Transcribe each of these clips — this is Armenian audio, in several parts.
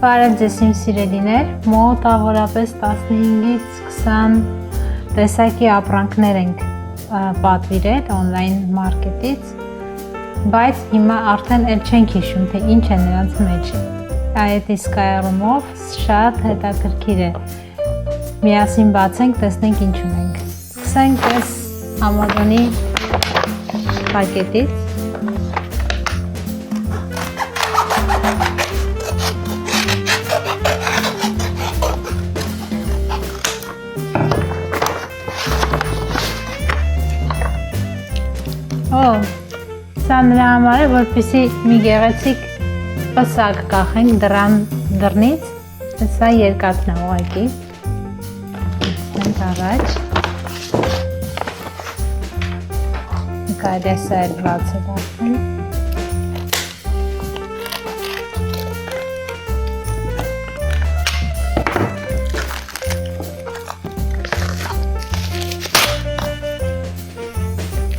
Բարև ձեզ իմ սիրելիներ, մոտավորապես 15-ից 20 տեսակի ապրանքներ ենք պատվիրել on-line մարքետից, բայց հիմա արդեն էլ չենք հիշում, թե ինչ է նրանց մեջ։ Այդ իսկ առումով շատ հետաքրքիր է։ Միասին բացենք, տեսնենք ինչ ունենք։ Սկսենք այս Amazon-ի պակետից։ Սա նրա համար է, որպեսզի մի գեղեցիկ պսակ կախենք դռան դռնից, սա երկաթն է ուղղակի, ենք առաջ, կարելի է սա էլ բացը դարձնել,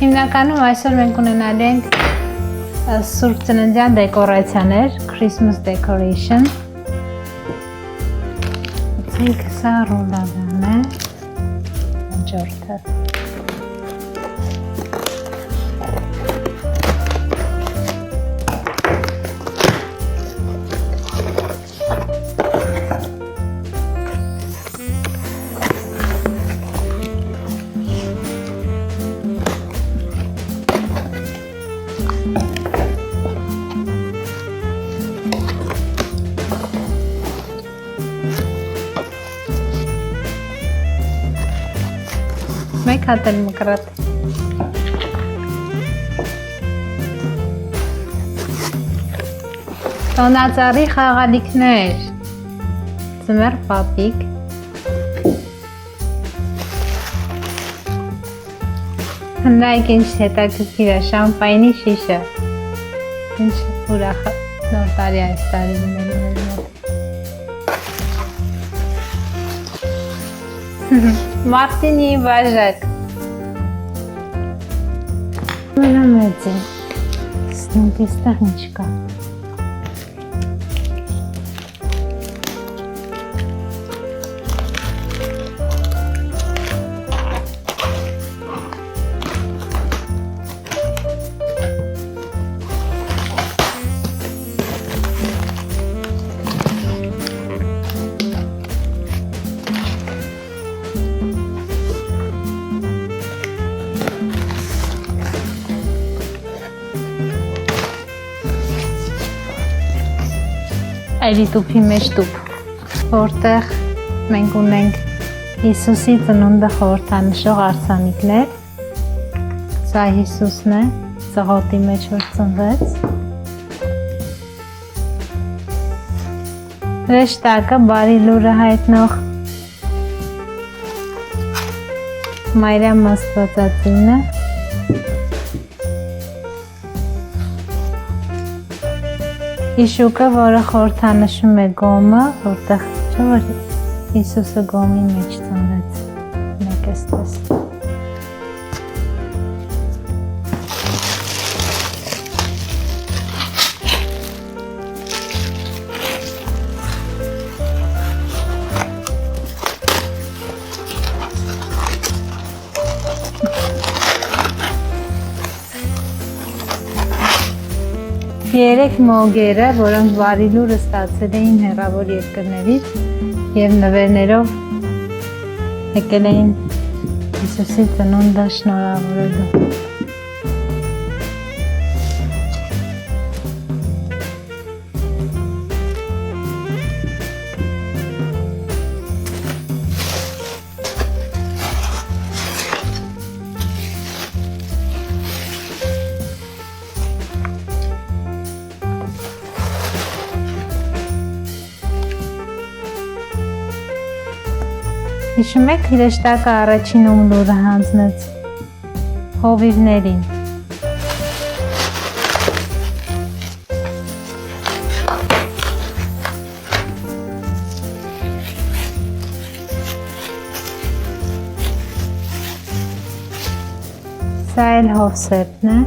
հիմնականում այսօր մենք ունենալու ենք սուրբ ծննդյան դեկորացիաներ, Christmas decoration։ Ցենք սա ռոլադան է, հաջորդը։ Մեկ հատ էլ մկրատ։ Տոնածառի խաղալիքներ, ձմեռ պապիկ, հնայք ինչ հետաքրքիր է, շամպայնի շիշը, ինչ ուրախ նոր տարի այս տարի լինելու մեր մոտ։ Մարտինի բաժակ։ Մենա մեծ է, սնունք եստեղ ինչ կա։ Այլի տուփի մեջ տուփ, որտեղ մենք ունենք Հիսուսի ծնունդը խորհրդանշող արձանիկներ, սա Հիսուսն է, ծղոտի մեջ որ ծնվեց, հրեշտակը բարի լուրը հայտնող Մարիամ Աստվածածինը, Հիշուկը, որը խորհրդանշում է գոմը, որտեղ չէ որ Հիսուսը գոմի մեջ ծնվեց, մեկ էստես։ Երեք մոգերը, որոնք բարի լուրը ստացել էին հեռավոր երկրներից և նվերներով եկել էին Հիսուսի ծնունդը շնորհավորելու։ Հիշում եք հրեշտակը առաջին ում լուրը հանձնեց հովիվներին։ Սա էլ Հովսեփն է,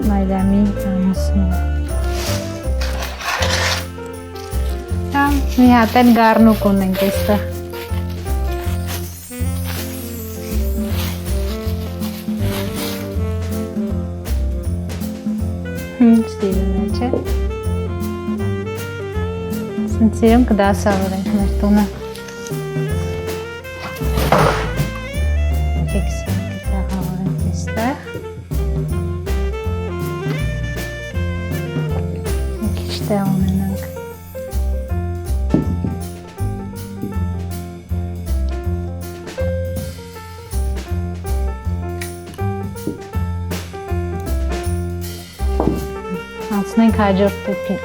Մարիամի ամուսինը։ Մի հատ էլ գառնուկ ունենք այստեղ։ Սիրուն է, չէ։ Սիրուն կդասավորենք մեր տունը։ Ֆիքսենք կտեղավորենք այստեղ։ Մի քիչ տեղ ունենանք։ Անցնենք հաջորդ տուփին։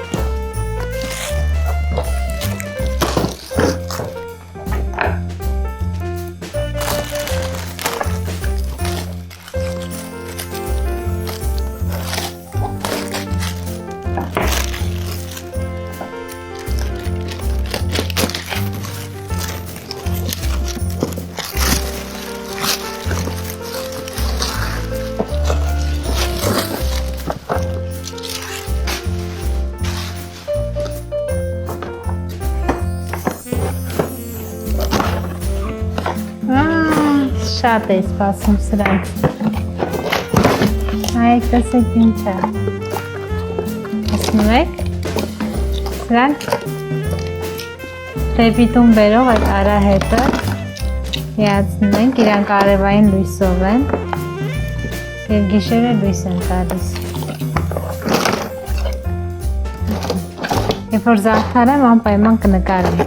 Շատ է սպասում սրանք։ Այ տեսեք ինչ է։ Հասնում եք։ Սրանք դեպի տուն բերող այդ արահետը միացնում ենք, իրանք արևային լույսով են և գիշերը լույս են տալիս։ Երբ որ զարդարեմ, անպայման կնկարեմ։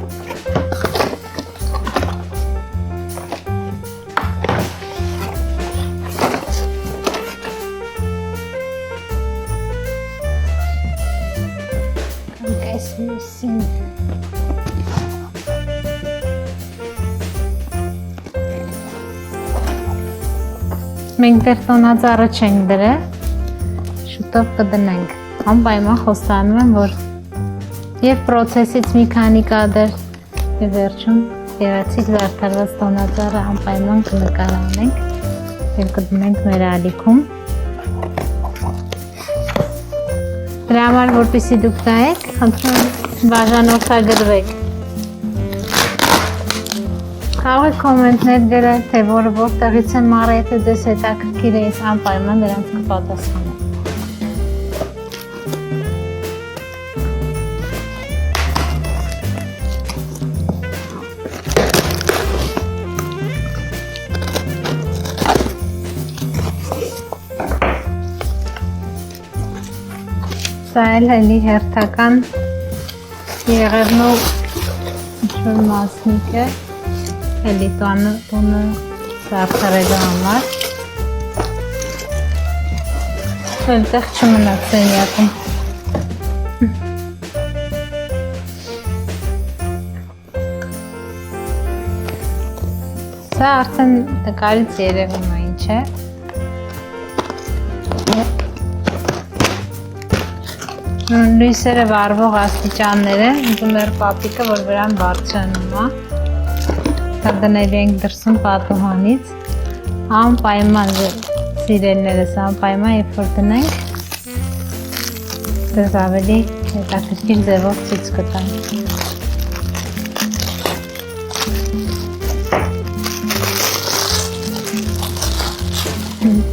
Մենք դեռ տոնածառը չենք դրել, շուտով կդնենք, անպայման խոստանում եմ, որ և պրոցեսից մի քանի կադր և վերջում գեղեցիկ զարդարված տոնածառը անպայման կնկարանենք և կդնենք մեր ալիքում։ Դրա համար, որպեսզի դուք նայեք, խնդրում եմ բաժանորդագրվեք։ Կարող եք կոմենտներ գրել, թե որը որտեղից եմ առել, եթե ձեզ հետաքրքիր է, ես անպայման դրանց կպատասխանեմ։ Սա էլ էլի հերթական եղևնու ինչ-որ մասնիկ է, էլի տունը զարդարելու համար։ Այդտեղ չմնաց սենյակում։ Սա արդեն նկարից երևում է ինչ է։ Լույսերը վառվող աստիճանները, ձմեռ պապիկը, որ վրան բարձրանում է։ Դա դնելու ենք դրսում պատուհանից, անպայման սիրելիներս, անպայման երբ որ դնենք, դες ավելի հետաքրքիր ձևով ցույց կտանք։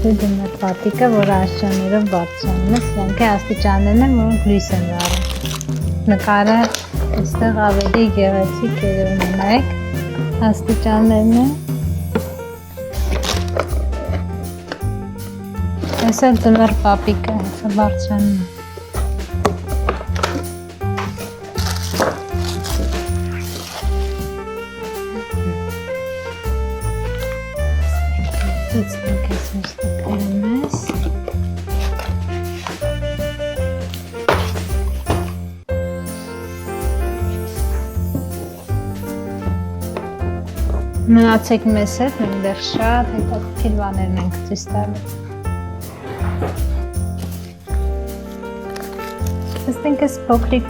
Ձմեռ պապիկը, որը աստիճաններով բարձրանում է, սրանք է աստիճաններն են, որոնք լույս են վառում։ Նկարը այստեղ ավելի գեղեցիկ երևում է, նայեք։ Աստիճաններն են։ Այս էլ ձմեռ պապիկը, հեսա բարձրանում է։ Դիցնենք այս մեր ստիպերը մեզ։ Մնացեք մեզ հետ, մենք դեռ շատ հետաքրքիր բաներն ենք ցույց տալու։ Տեսնենք այս փոքրիկ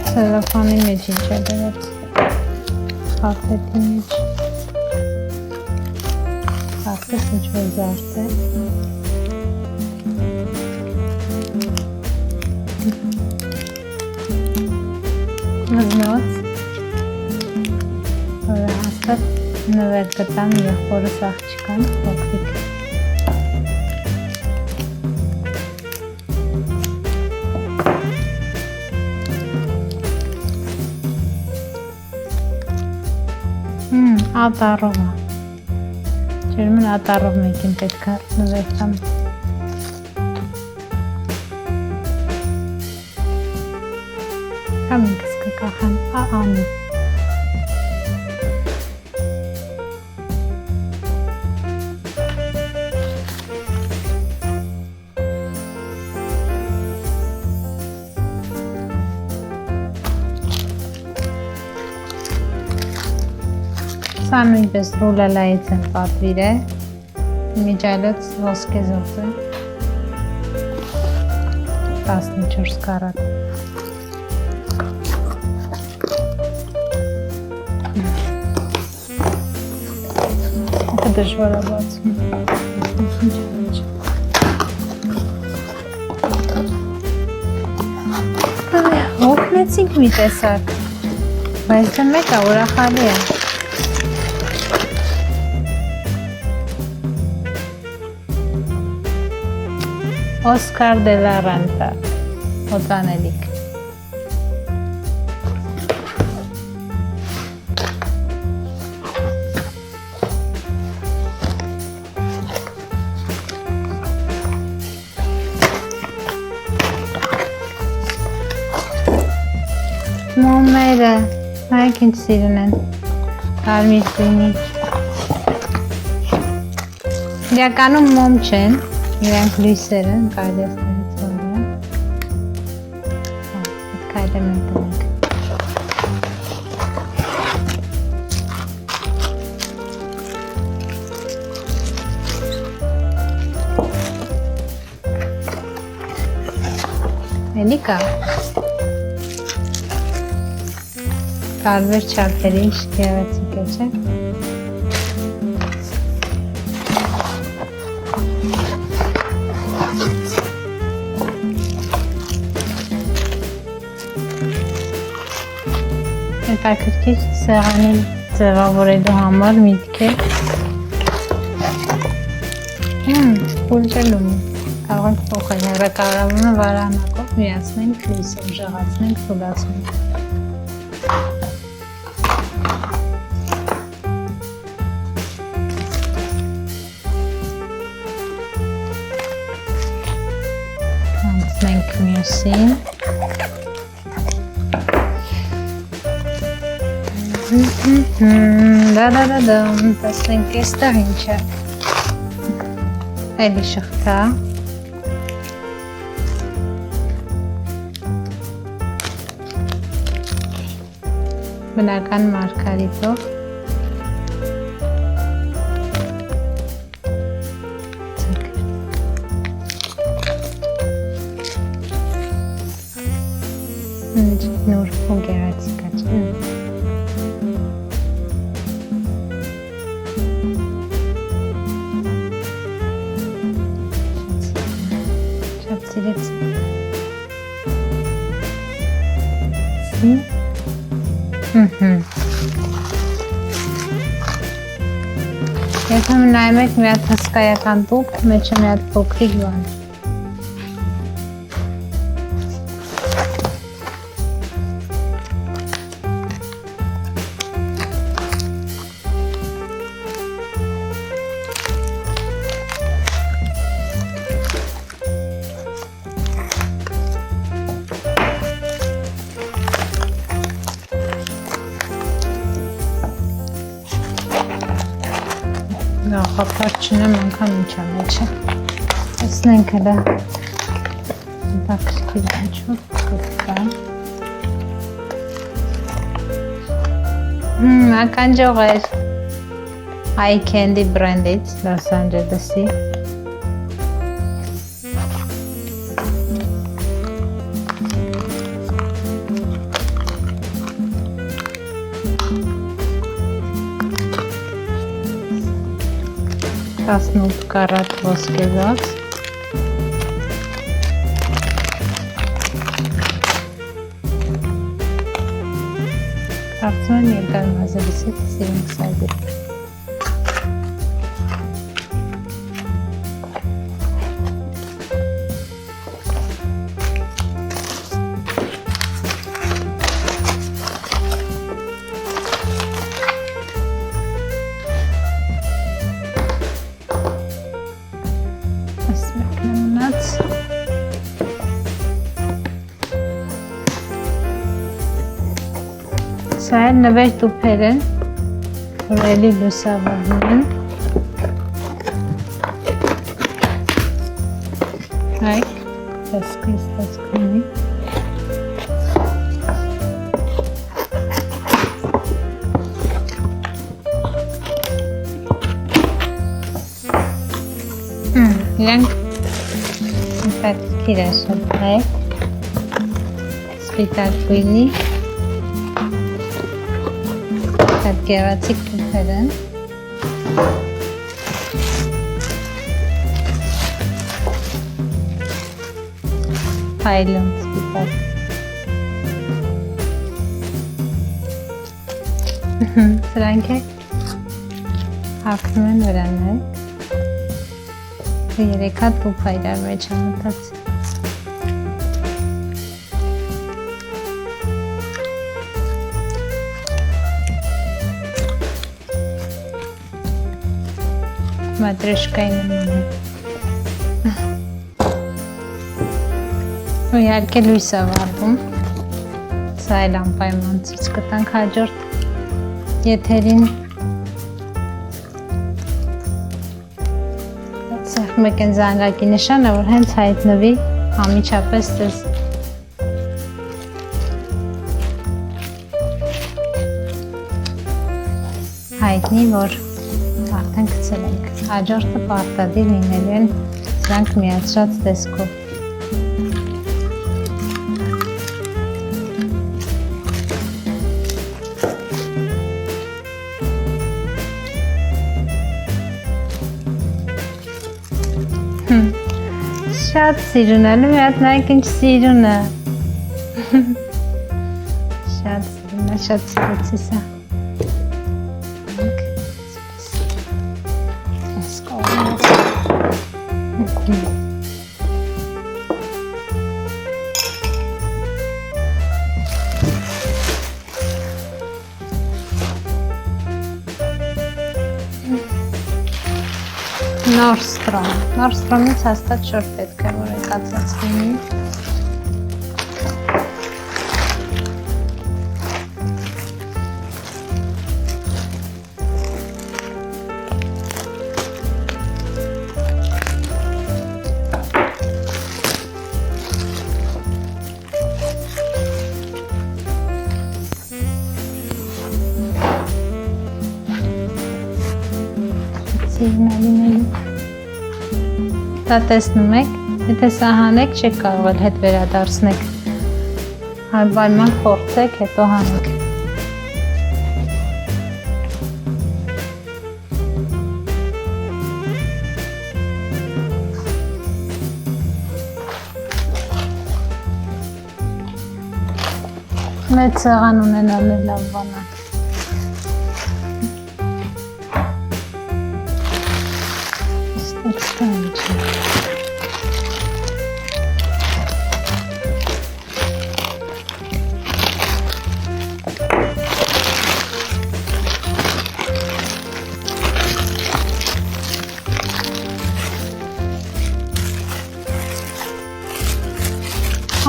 ցելոֆանի մեջ ինչ է դրած, խախտետի մեջ, խախտեց ինչ-որ զարդ է։ Վզնոց, որը հաստատ նվեր գտան եղբորս աղջիկան, փոքրիկ։ Ատառով է։ Ջերմեն ատառով մեկին պետք է նվեր տամ։ Կամ ինքս կկախան, անի։ Սա նույնպես ռուլալայից են պատվիր է, միջայլոց ոսկեզոց է, 14 կարատ։ Ա դժվար է բացում։ Օգնեցինք մի տեսակ, բայց դա մեկ է, ուրախալի է։ Օսկար դե լա Ռենտա, օծանելիք։ Մոմերը, նայեք ինչ սիրուն են, կարմիր գույնի։ Իրականում մոմ չեն, իրանք լույսեր են, կարելի ստեղից որը։ Պետք է էլեմենտ ենք։ Էլի կա։ Տարբեր չափերի գեղեցիկ է, չէ՞։ Հետաքրքիր սեղանի ձևավորելու համար միտք է։ Փուլջելում կարող ենք փոխել հեռակառավարումը վարանակով, միացնենք լույսով, ժեղացնենք, թուլացնենք։ Անցնենք մյուսին։ Դա-դա-դա-դամ, տեսնենք էստեղ ինչ է։ Էլի շղթա։ Բնական մարգարիտով։ Նոր ու գեղեցիկ է, չէ՞։ Եթե նայում եք մի հատ հսկայական տուփ, մեջը մի հատ փոքրիկ բան։ Նախապար չնեմ անգամ ինչ է մեջը։ Տեսնենք հլը հետաքրքիր ինչ-որ կտկա։ Ականջող էր Eye Candy brandից Los Angeles-ի։ Տասնութ կարատ ոսկեզոց։ Կարծում եմ երկար մազերից հետ սիրում սայդել։ Սա էլ նվեր տուփեր են, որ էլի լուսավորվում են։ Այ, տեսքնի։ Իրանք պետք է շփել, սպիտակ գույնի, գեղեցիկ տուփեր են։ Հայլուն սպիտակ։ Սրանք է հագնում են վրաններ։ Երեքա տուփ է իրար մեջ ամտած։ Մատրեշկային նման է։ Ու իհարկե լույս է վառվում։ Սա էլ անպայման ցույց կտանք հաջորդ եթերին։ Սա մեկ են զանգակի նշանը, որ հենց հայտնվի անմիջապես ձեզ։ Հայտնի, որ արդեն գցել ենք։ Հաջորդը պարտադիր լինելու են սրանք միացրած տեսքով։ Շատ սիրուն է, մի հատ նայեք ինչ սիրուն է։ Շատ սիրուն է, շատ սիրեցի սա։ Նորստրոմից հաստատ շոր պետք է, որ եկածած լինի։ Դա տեսնում եք, եթե սա հանեք, չեք կարող էլ հետ վերադարձնեք, հարբարման փորձեք, հետո հանեք։ Մեծ սեղան ունենալն է լավ բան է։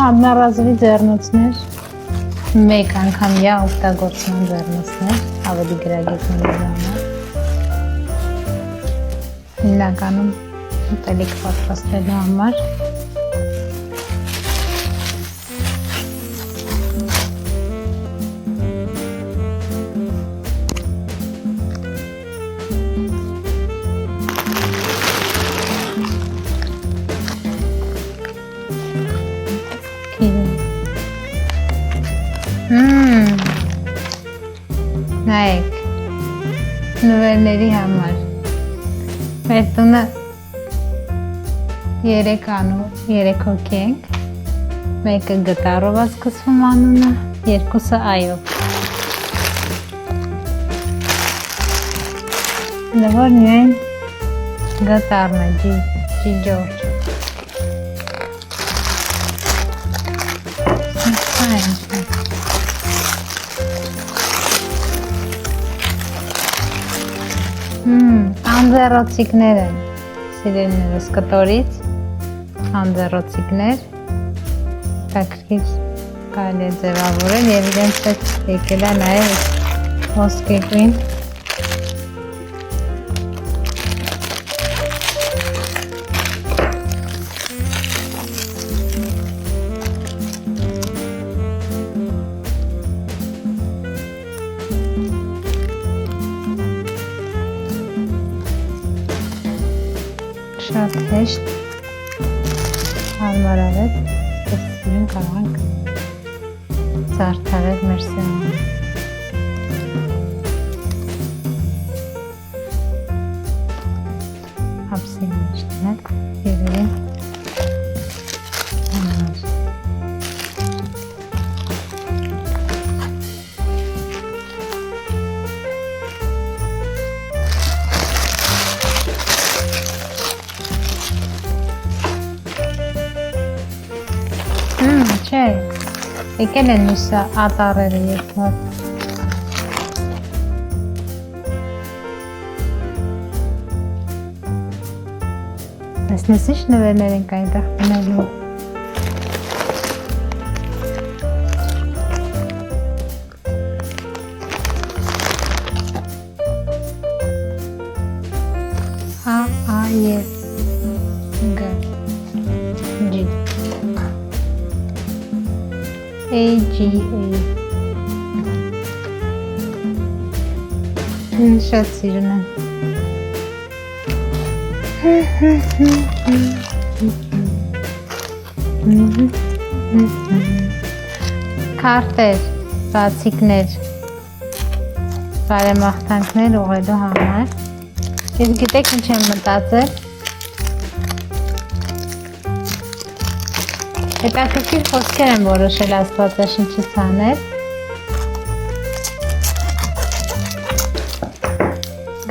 Одноразовый ձեռնոցներ, մեկ անգամյա օգտագործման ձեռնոցներ, ավելի գրագետների համար։ Հիմնականում ուտելիք պատրաստելու համար։ Նայեք, նվերների համար։ Մեր տունը 3 հոգի ենք, մեկը գտարով է սկսվում անունը, երկուսը այով։ Լավոր միայն գտարն է, ջիջորջ։ Անձեռոցիկներ են, սիրելիներս կտորից, անձեռոցիկներ, տակրկից կարելի է ձևավորել և իրենց հետ եկել է նաև ոսկեգույն շատ հեշտ հարմարավետ ստեղծելուն կարող ենք զարդարել մեր սեղանը։ Հապսի մեջ դնել երևին համար։ Չէ, եկել են միսա ատարերը երկվար։ Այսնես ինչ նվերներ ենք այնտեղ բնելու։ A և G G AGA շատ սիրուն են քարտեր, բացիկներ, բարեմաղթանքներ ուղղելու համար ես գիտեք ինչ եմ մտածել հետաքրքիր խոսքեր եմ որոշել Աստվածաշնչից անել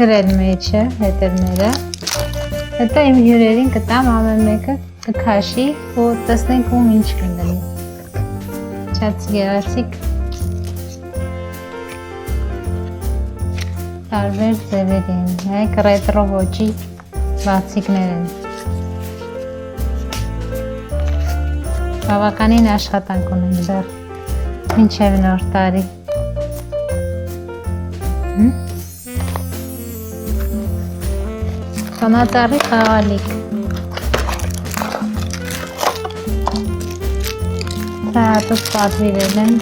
գրել մեջը հետևները հետո իմ հյուրերին կտամ ամեն մեկը կքաշի ու տեսնենք ում ինչ կլինի շատ գեղեցիկ տարբեր ձևերի են նայեք ռետրո ոճի բացիկներ են բավականին աշխատանք ունենք դեռ մինչև նոր տարի Խոնածառի խաղալիք Սա հատուկ պատվիրել եմ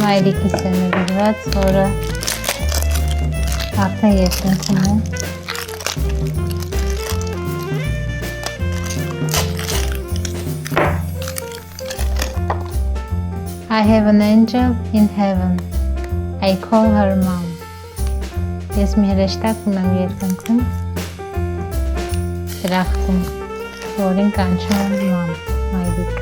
մայրիկիս է նվիրված, որը արդեն երկնքում է I have an angel in heaven. I call her mom. Ես մի հրեշտակ ունեմ երկնքում, դրախտում, որին կանչում եմ մամ, մայրիկ։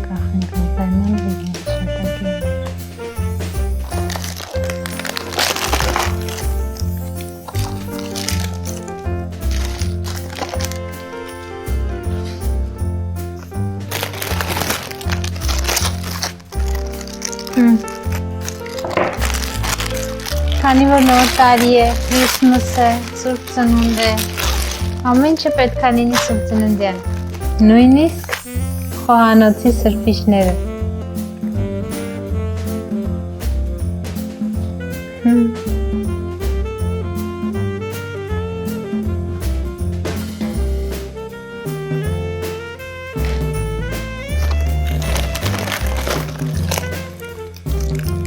Կախենք ընտրել եմ հրեշտակի։ Քանի որ նոր տարի է, Քրիսմաս է, Սուրբ Ծնունդ է, ամեն ինչը պետք է լինի Սուրբ Ծննդյան, նույնիսկ խոհանոցի սրբիչները։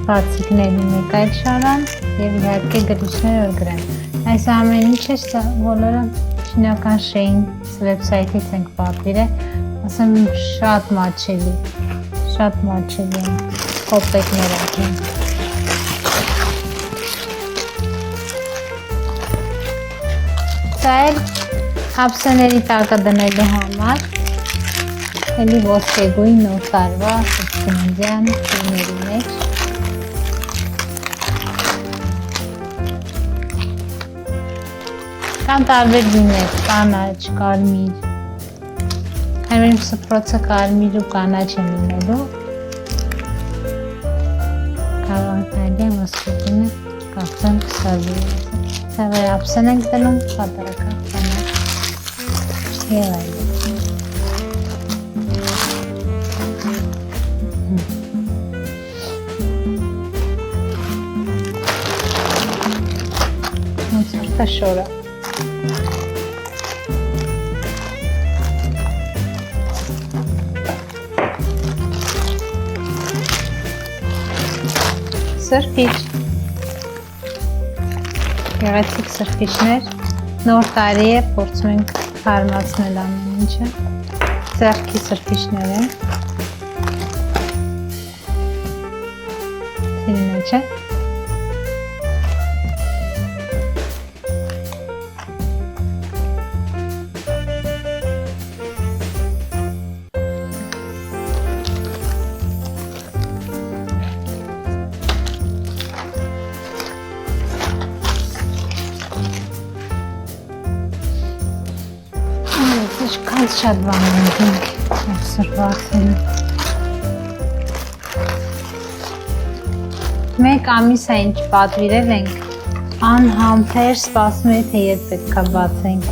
Բացիկների մեկ այլ շարան և իհարկե գրիչներ որ գրեն։ Այս ամեն ինչը բոլորը չինական Shein վեբսայթից ենք պատվիրել, ասեմ շատ մատչելի են, կոպեկներ ակին։ Սա էլ հապսեների տակը դնելու համար, էլի ոսկեգույն նոր տարվա սրբծննդյան ֆիլմերի մեջ, Կան տարբեր գույներ, կանաչ, կարմիր։ Այժմ սփռոցը կարմիր ու կանաչ է լինելու։ Կարող ենք նայել ոսկեգինը կապցենք սարվիրը։ Սա վերապսեն ենք դնում պատրակա կանաչ եւ այլն։ Շորը։ Սրբիչ։ Գեղեցիկ սրբիչներ։ Նոր տարի է, փորձում ենք հարմացնել ամեն ինչը։ Ձեռքի սրբիչներ են։ Սիրուն է, չէ՞։ Շատ բաներ ենք սրբացել։ Մեկ ամիս է ինչ պատվիրել ենք, անհամբեր սպասում է, թե երբ պետք է բացենք։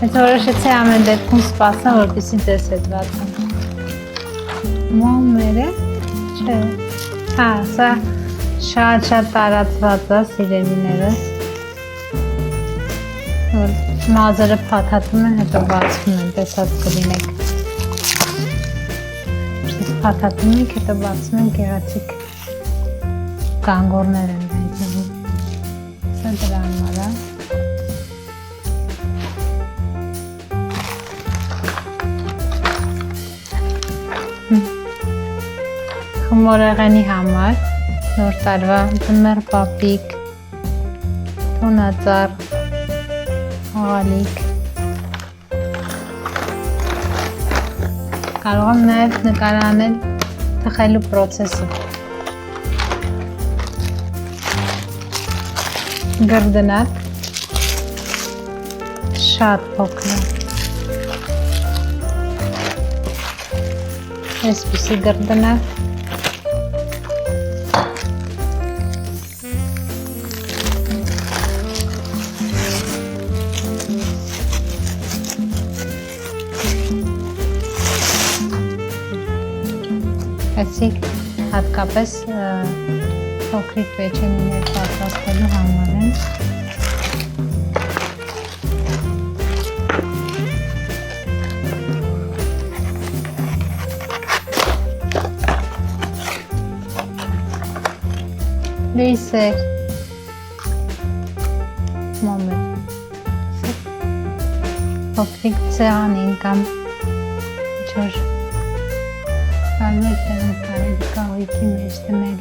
Բայց որոշեցի ամեն դեպքում սպասեմ, որպեսզի ձեզ հետ բացեմ։ Մամերը, չէ։ Հա, սա շատ տարածված է, սիրելիներս։ Մազերը փաթաթում են, հետո բացվում են, տեսած կլինեք։ Փաթաթում ենք, հետո բացվում են, գեղեցիկ գանգորներ են հայտնվում։ Սա դրա համար է։ Խմորեղենի համար, նոր տարվա ձմեռ պապիկ, տոնածառ, աղալիկ։ Կարող եմ նաև նկարանել թխելու պրոցեսը։ Գրդնակ, շատ փոքր։ Այսպիսի գրդնակ։ Այսիկ հատկապես փոքրիկ պեչենիներ պատրաստելու համար են։ Լույսեր, մոմեր, փոքրիկ ծերանին կամ ինչ-որ Կարմեր տեղն կարելի կաղույքի մեջ դնել։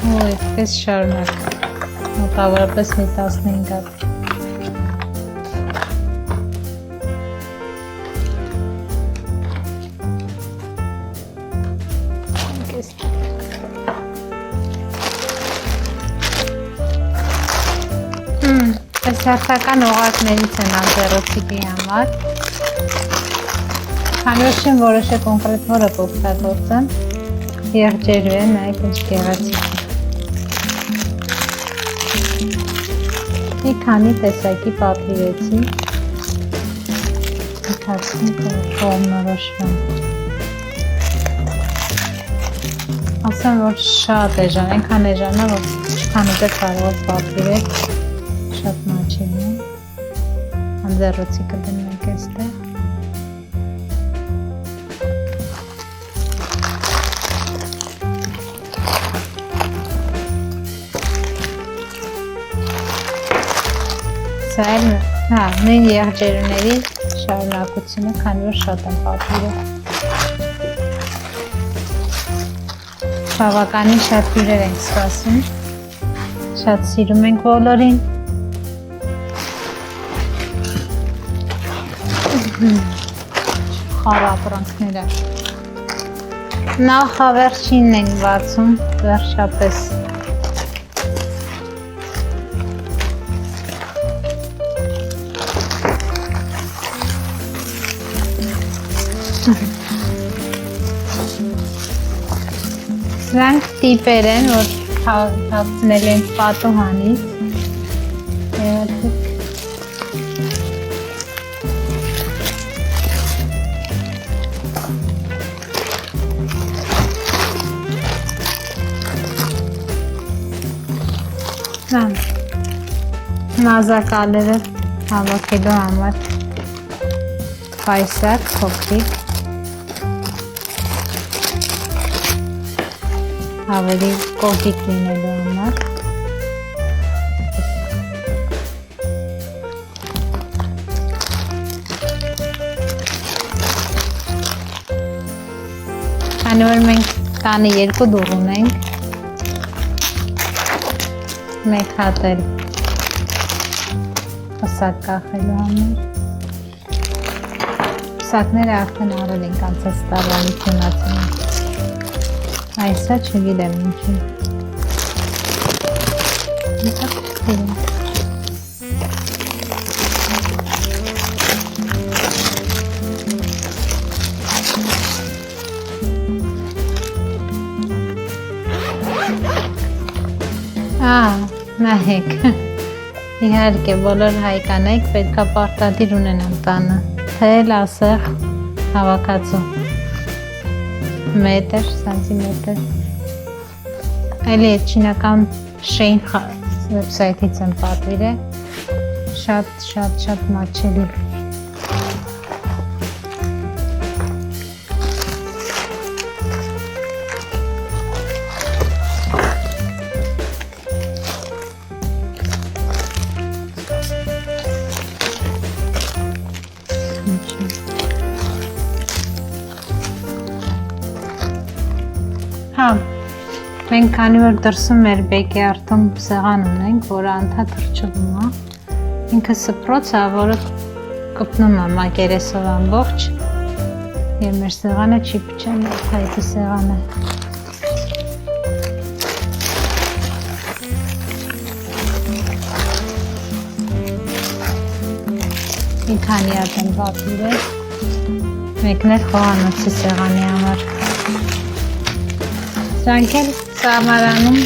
Ու այդպես շարունակ, մոտավորապես մի 15 հատ։ Այս հերթական օղակներից են անձեռոցիկի համար։ Քանոշին որոշ է կոնկրետ որը կօգտագործեմ, եղջերու է, նայեք ինչ գեղեցիկ։ Մի քանի տեսակի պատվիրեցի, ընթացքում կողմնորոշվեմ։ Ասեմ, որ շատ էժան, այնքան էժան է, որ չքան ուտել կարող պատվիրել, շատ մաչելի է, անձեռոցիկը դնենք այստեղ։ Հա, նույն եղջերուների շարունակությունը, քանի որ շատ եմ պատվիրել։ Բավականին շատ հյուրեր ենք սպասում, շատ սիրում ենք բոլորին։ Խառապրանքները։ Նախավերջինն ենք բացում, վերջապես։ Սրանք տիպեր են, որ թավցնել են պատուհանից։ Եղեցիք։ Մազակալերը հավաքելու համար պայսակ, փոքրիկ, ավելի կոկիկ լինելու համար։ Քանի որ մենք տանը 2 դուռ ունենք, մեկ հատ էլ պսակ կախելու համար։ Պսակները արդեն արել ենք անցած տարվանի թունացին։ Այսա չգիտեմ ինչի։ Նայեք, իհարկե բոլոր հայկանայք պետքա պարտադիր ունենան տանը, թել, ասեղ, հավաքածու, մետր, սանտիմետր, այլի այդ չինական Shein վեբսայթից եմ պատվիրել, շատ մատչելի։ Մենք քանի որ դրսում մեր բեկի արդում սեղան ունենք, որը անդադ թրջվում է, ինքը սպրոց է, որը կպնում է մակերեսով ամբողջ, եւ մեր սեղանը չի փչել, հայտի սեղանը։ Մի քանի հատ եմ պատվիրել, մեկն էլ խոհանոցի սեղանի համար։ Սրանք էլ սամարանում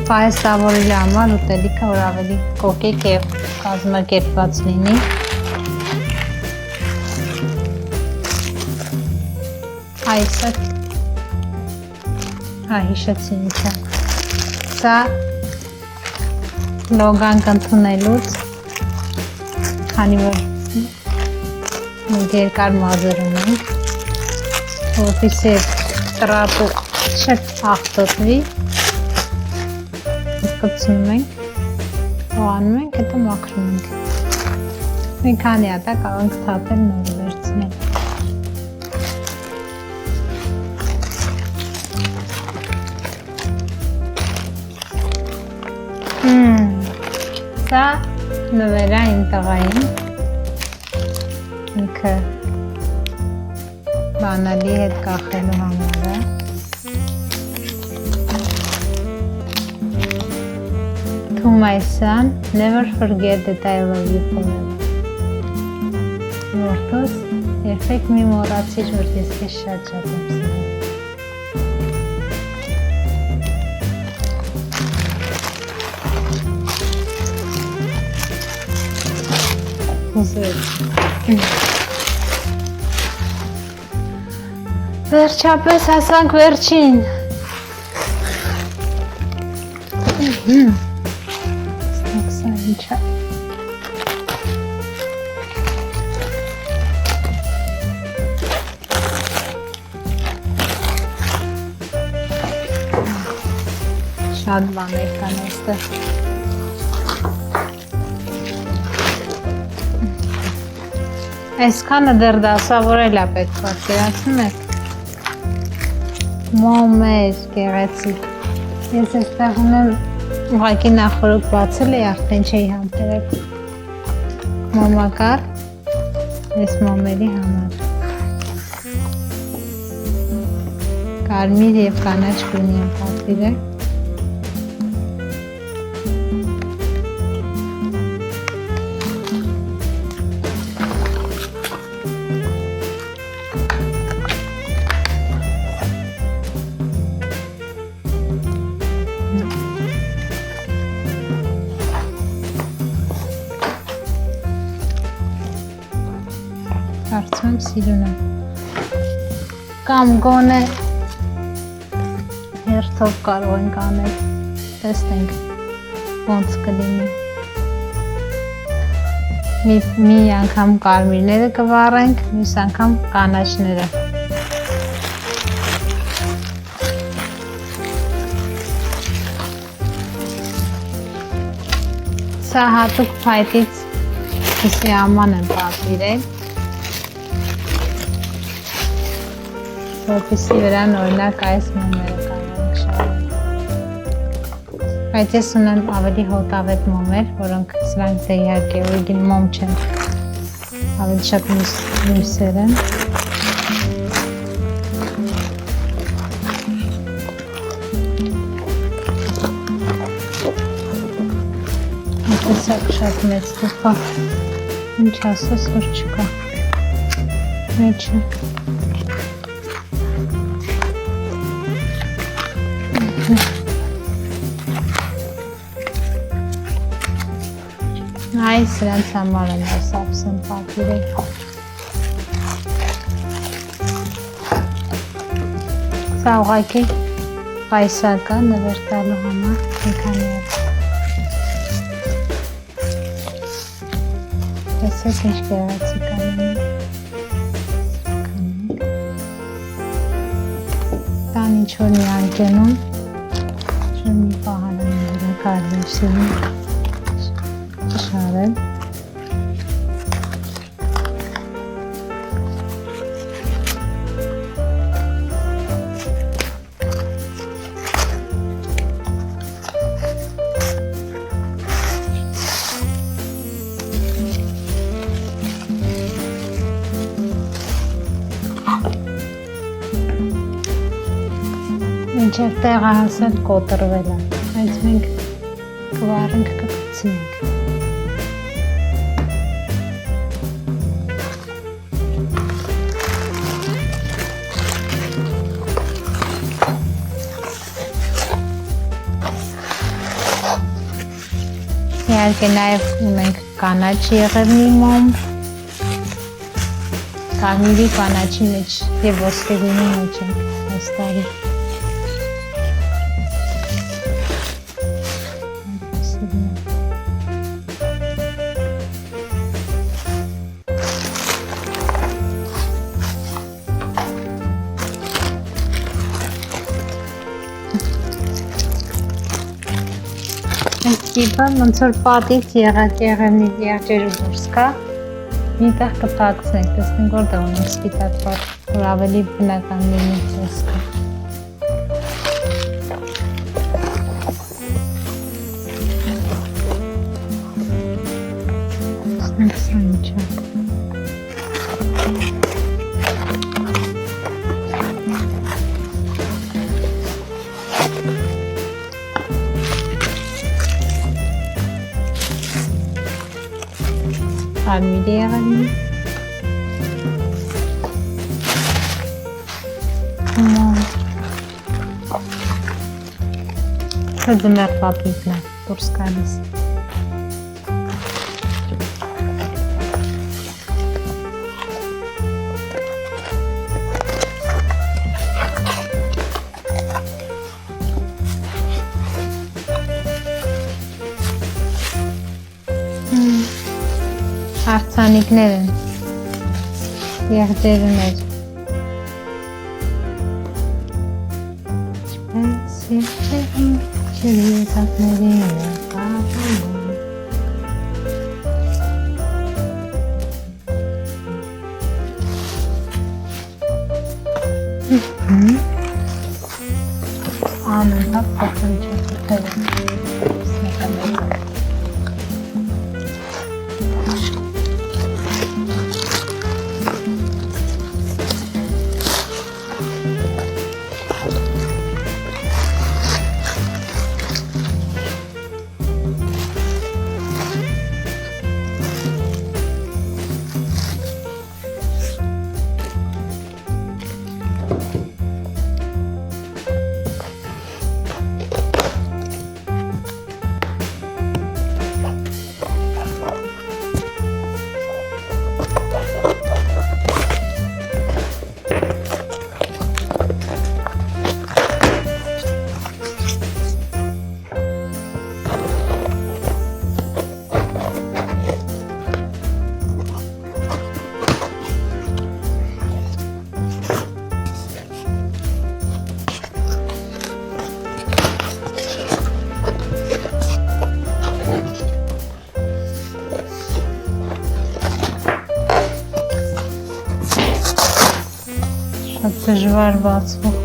պայսավորել համար ուտելիքը, որ ավելի կոկիկ և կազմակերպված լինի։ Այսը հիշեցի ինքը։ Սա լոգանք ընդունելուց, քանի որ երկար մազեր ունենք, որպեսզի տրապը չախտոտվի, կպցնում ենք, հողանում ենք, հետո մաքրում ենք։ Մի քանի հատ կարող ենք թափել նոր վերցնել։ Սա նվերա իմ տղային, ինքը բանալի հետ կախելու համար է։ To my son, never forget that I love you forever. Որդուս, երբեք մի մոռացիր, որ ես քեզ շատ եմ սիրում։ Վերջապես հասանք վերջին։ Սա ինչ է։ Շատ բաներ կան այստեղ։ Այսքանը դեռ դասավորել է պետք պատկերացնում եք։ Մոմեր, գեղեցիկ։ Ես այստեղ ունեմ ուղղակի նախորդ բացել էի, արդեն չէի համբերել։ Մոմակար, այս մոմերի համար։ Կարմիր և կանաչ գույնի եմ պատվիրել։ Կարծում եմ սիրուն եմ։ Կամ գոնե հերթով կարող ենք անել, տեսնենք ոնց կլինի։ Մի անգամ կարմիրները կվառենք, մյուս անգամ կանաչները։ Սա հատուկ փայտից քսի աման եմ պատվիրել, որպեսզի վրան օրինակ այս մոմերը կարողանանք շարել։ Բայց ես ունեմ ավելի հոտավետ մոմեր, որոնք սրանք դե իհարկե օրիգին մոմ չեն, ավելի շատ մյուսեր են։ Տեսակ շատ մեծ տուփա, ինչ ասես, որ չկա, մեջը։ Այս սրանց համար եմ ես ապսեմ պատիրել։ Սա ուղղակի պայսակ է նվեր տալու համար, մի քանի հատ։ Տեսեք ինչ գեղեցիկ անում։ Տան ինչ-որ մի անկենում, ինչ-որ մի պահան եմ դրա կարդեմ սիրում շարել։ Մինչև տեղը հասել կոտրվել է, բայց մենք կվառենք կպցնենք։ Իհարկե նաև ունենք կանաչ եղևնի մոմ, կարմիրի կանաչի մեջ և ոսկեգույնի մեջ ենք այս տարի։ Այս տիպը ոնց որ պատից եղած եղևնի եղջերու դուրս կա, մի տեղ կփակցնենք, տեսնենք որտեղ ունենք սպիտակ պատ, որ ավելի բնական լինի տեսքը։ Տեսնենք սա ինչ է։ Կարմիրի եղևնի, մոմ, սա դմեղ պապիկն է, դուրս գալիս։ Աղցանիկներ են, եղջերուներ։ Ինչպես եղջերուն ջրի ետակներին է կապալում։ Անընդհատ փոխել չէ փոխել։ Դժվար բացվող։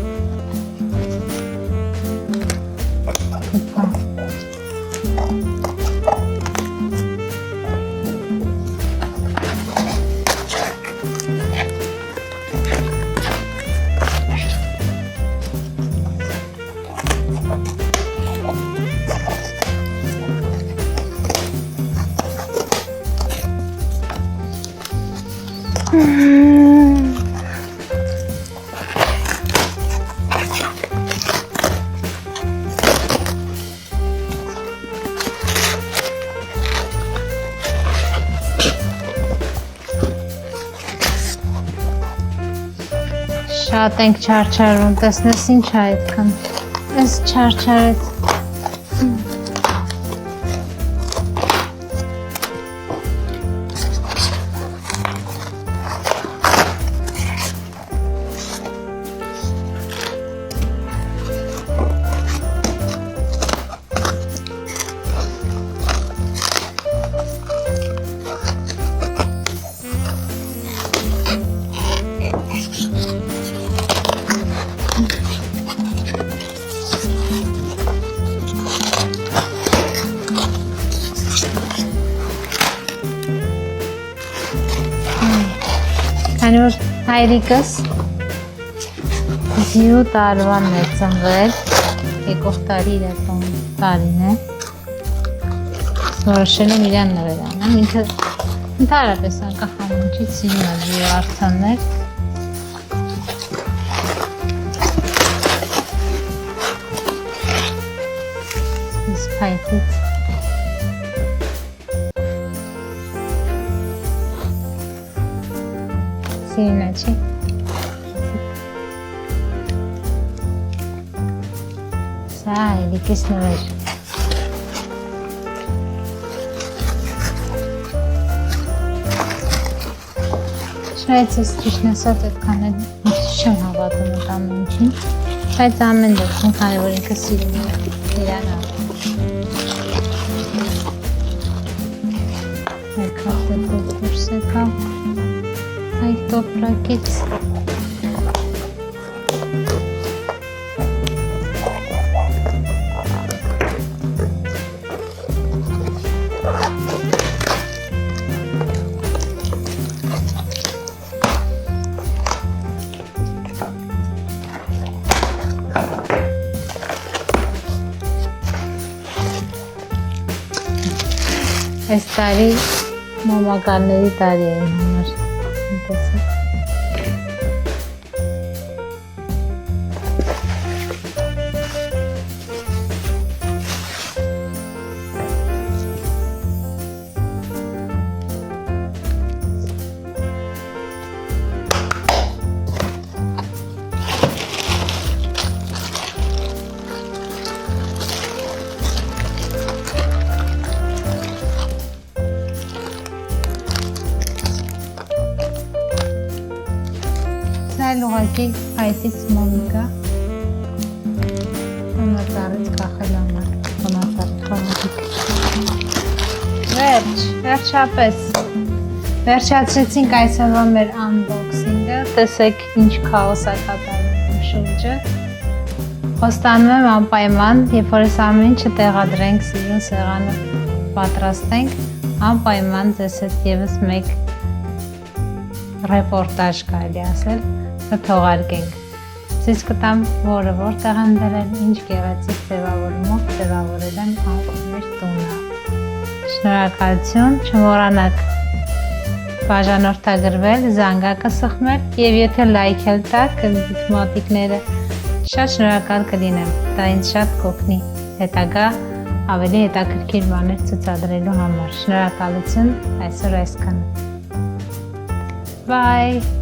Շատ ենք չարչարում, տեսնես ինչ է այդքան, ես չարչարեց։ Քանի որ հայրիկս 7 տարվան է ծնվել, եկող տարի իրական տարին է, որոշել եմ իրան նվեր անեմ, ինքը ընդհանրապես անկախ ամենից սիրում է ձյու արձաններ, իսկ փայտից սիրում է, չի։ Սա այլիկիս նվեր։ Շվայցից ճիշտն ասած այդքան է չեմ հավատում այդ ամեն ինչին, բայց ամեն դեպքում քանի որ ինքը սիրում է իրան եկավ դեպով դուրս եկավ այդ տոպրակից այս տարի մամականների տարի է համար Այլ ուղղակի այդից մոմիկա համատարից կախել համար, համատարից խաղատիկ։ Վերջապես, վերջացրեցինք այսօրվա մեր unboxing-ը, տեսեք ինչ քաոս է կատարվում շուրջը։ Խոստանում եմ անպայման, երբ որ այս ամեն ինչը տեղադրենք, սիրուն սեղանը պատրաստենք, անպայման ձեզ հետ ևս մեկ ռեպորտաժ կարելի ասել, թողարկենք։ Ցույց կտամ, որը որտեղ են դրել, ինչ գեղեցիկ ձևավորումով ձևավորել եմ մեր տունը։ Շնորհակալություն, չմոռանաք բաժանորդագրվել, զանգակը սխմել եւ եթե լայքել տաք մոտիկները, շատ շնորհակալ կլինեմ։ Դա ինձ շատ կօգնի հետագա ավելի հետաքրքիր բաներ ցուցադրելու համար։ Շնորհակալություն, այսօր այսքանը։ Bye.